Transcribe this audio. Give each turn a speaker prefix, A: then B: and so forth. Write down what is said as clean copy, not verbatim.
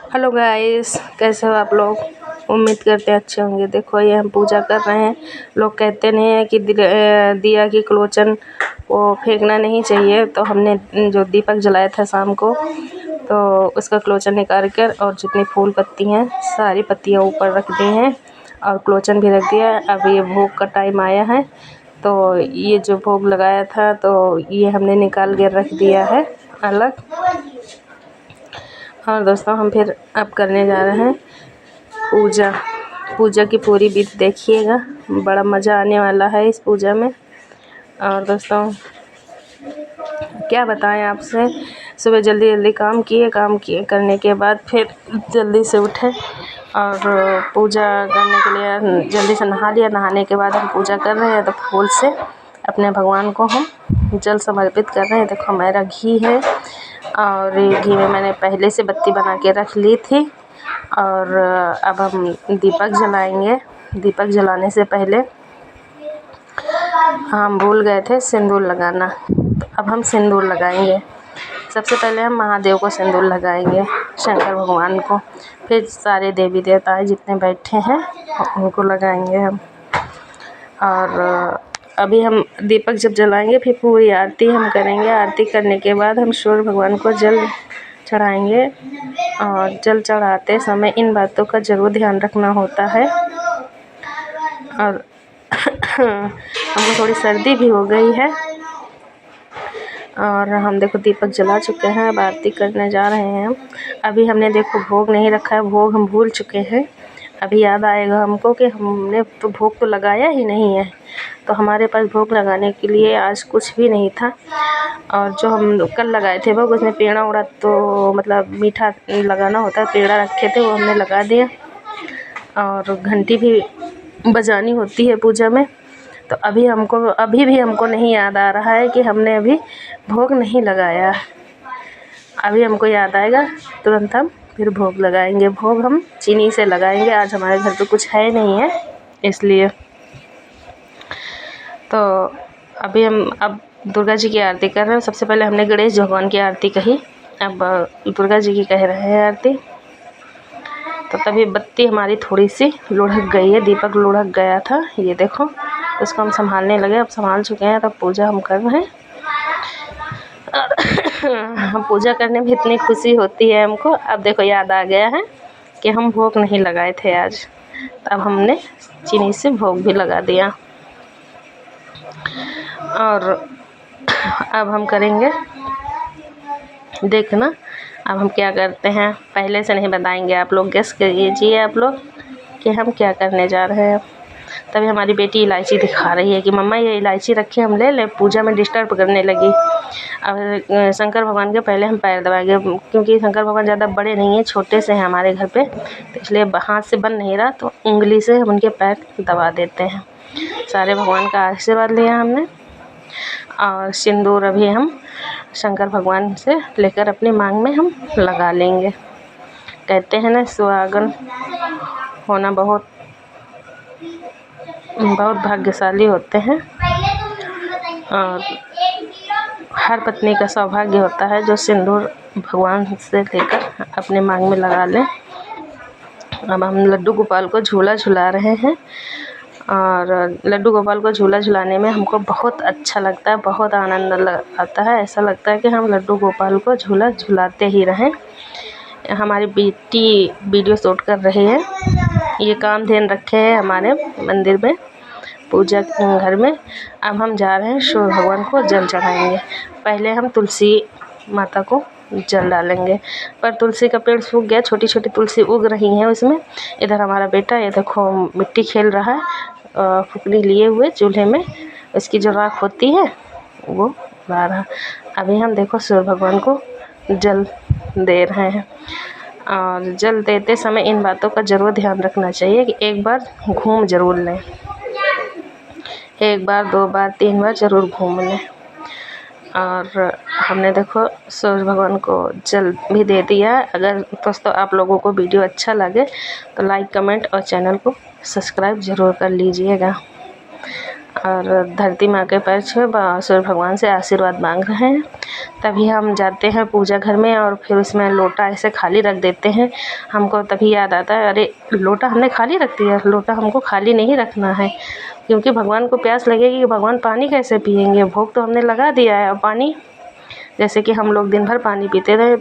A: Hello guys, कैसे हो आप लोग। उम्मीद करते हैं अच्छे होंगे। देखो ये हम पूजा कर रहे हैं। लोग कहते नहीं है कि दिया की क्लोचन वो फेंकना नहीं चाहिए, तो हमने जो दीपक जलाया था शाम को, तो उसका क्लोचन निकाल कर और जितनी फूल पत्ती हैं सारी पत्तियां ऊपर रख दी हैं और क्लोचन भी रख दिया। अब ये भोग का टाइम आया है, तो ये जो भोग लगाया था तो ये हमने निकाल के रख दिया है अलग। और दोस्तों हम फिर अब करने जा रहे हैं पूजा की पूरी विधि देखिएगा, बड़ा मज़ा आने वाला है इस पूजा में। और दोस्तों क्या बताएं आपसे, सुबह जल्दी जल्दी काम किए करने के बाद फिर जल्दी से उठे और पूजा करने के लिए जल्दी से नहा लिया। नहाने के बाद हम पूजा कर रहे हैं, तो फूल से अपने भगवान को हम जल समर्पित कर रहे हैं। देखो मेरा घी है और घी में मैंने पहले से बत्ती बना के रख ली थी। और अब हम दीपक जलाएंगे। दीपक जलाने से पहले हम भूल गए थे सिंदूर लगाना, तो अब हम सिंदूर लगाएंगे। सबसे पहले हम महादेव को सिंदूर लगाएंगे, शंकर भगवान को, फिर सारे देवी देवताएं जितने बैठे हैं उनको लगाएंगे हम। और अभी हम दीपक जब जलाएंगे फिर पूरी आरती हम करेंगे। आरती करने के बाद हम सूर्य भगवान को जल चढ़ाएंगे। और जल चढ़ाते समय इन बातों का ज़रूर ध्यान रखना होता है। और हमको थोड़ी सर्दी भी हो गई है। और हम देखो दीपक जला चुके हैं, अब आरती करने जा रहे हैं हम। अभी हमने देखो भोग नहीं रखा है, भोग हम भूल चुके हैं। अभी याद आएगा हमको कि हमने तो भोग तो लगाया ही नहीं है, तो हमारे पास भोग लगाने के लिए आज कुछ भी नहीं था। और जो हम कल लगाए थे भोग, उसमें पेड़ा उड़ा तो मतलब मीठा लगाना होता है, पेड़ा रखे थे वो हमने लगा दिया। और घंटी भी बजानी होती है पूजा में, तो अभी भी हमको नहीं याद आ रहा है कि हमने अभी भोग नहीं लगाया। अभी हमको याद आएगा तुरंत हम फिर भोग लगाएंगे। भोग हम चीनी से लगाएंगे, आज हमारे घर पे कुछ है नहीं है इसलिए। तो अभी हम अब दुर्गा जी की आरती कर रहे हैं। सबसे पहले हमने गणेश भगवान की आरती कही, अब दुर्गा जी की कह रहे हैं आरती। तो तभी बत्ती हमारी थोड़ी सी लुढ़क गई है, दीपक लुढ़क गया था, ये देखो। उसको हम संभालने लगे, अब संभाल चुके हैं, तब पूजा हम कर रहे हैं। हम पूजा करने में इतनी खुशी होती है हमको। अब देखो याद आ गया है कि हम भोग नहीं लगाए थे आज, तो अब हमने चीनी से भोग भी लगा दिया। और अब हम करेंगे, देखना अब हम क्या करते हैं। पहले से नहीं बताएंगे, आप लोग गेस कीजिए आप लोग कि हम क्या करने जा रहे हैं। तभी हमारी बेटी इलायची दिखा रही है कि मम्मा ये इलायची रखी, हम ले लें, पूजा में डिस्टर्ब करने लगी। अब शंकर भगवान के पहले हम पैर दबाएंगे, क्योंकि शंकर भगवान ज़्यादा बड़े नहीं हैं, छोटे से हैं हमारे घर पे, तो इसलिए हाथ से बन नहीं रहा, तो उंगली से हम उनके पैर दबा देते हैं। सारे भगवान का आशीर्वाद लिया हमने। और सिंदूर अभी हम शंकर भगवान से लेकर अपनी मांग में हम लगा लेंगे। कहते हैं ना, सुहागन होना बहुत भाग्यशाली होते हैं, और हर पत्नी का सौभाग्य होता है जो सिंदूर भगवान से लेकर अपने मांग में लगा लें। अब हम लड्डू गोपाल को झूला झुला रहे हैं। और लड्डू गोपाल को झूला झुलाने में हमको बहुत अच्छा लगता है, बहुत आनंद आता है। ऐसा लगता है कि हम लड्डू गोपाल को झूला झुलाते ही रहें। हमारी बेटी वीडियो शूट कर रही है, ये काम ध्यान रखे हैं हमारे मंदिर में, पूजा घर में। अब हम जा रहे हैं सूर्य भगवान को जल चढ़ाएंगे। पहले हम तुलसी माता को जल डालेंगे, पर तुलसी का पेड़ सूख गया, छोटी छोटी तुलसी उग रही हैं उसमें। इधर हमारा बेटा ये देखो मिट्टी खेल रहा है, फुकनी लिए हुए चूल्हे में, इसकी जो राख होती है वो ला रहा। अभी हम देखो सूर्य भगवान को जल दे रहे हैं। और जल देते समय इन बातों का ज़रूर ध्यान रखना चाहिए कि एक बार घूम ज़रूर लें, एक बार, 2 बार, 3 बार ज़रूर घूम लें। और हमने देखो सूर्य भगवान को जल भी दे दिया। अगर दोस्तों आप लोगों को वीडियो अच्छा लगे तो लाइक, कमेंट और चैनल को सब्सक्राइब ज़रूर कर लीजिएगा। और धरती माँ के पैर छुए सूर्य भगवान से आशीर्वाद मांग रहे हैं। तभी हम जाते हैं पूजा घर में और फिर उसमें लोटा ऐसे खाली रख देते हैं। हमको तभी याद आता है, अरे लोटा हमने खाली रख दिया, लोटा हमको खाली नहीं रखना है, क्योंकि भगवान को प्यास लगेगी कि भगवान पानी कैसे पिएंगे। भोग तो हमने लगा दिया है और पानी, जैसे कि हम लोग दिन भर पानी पीते रहे।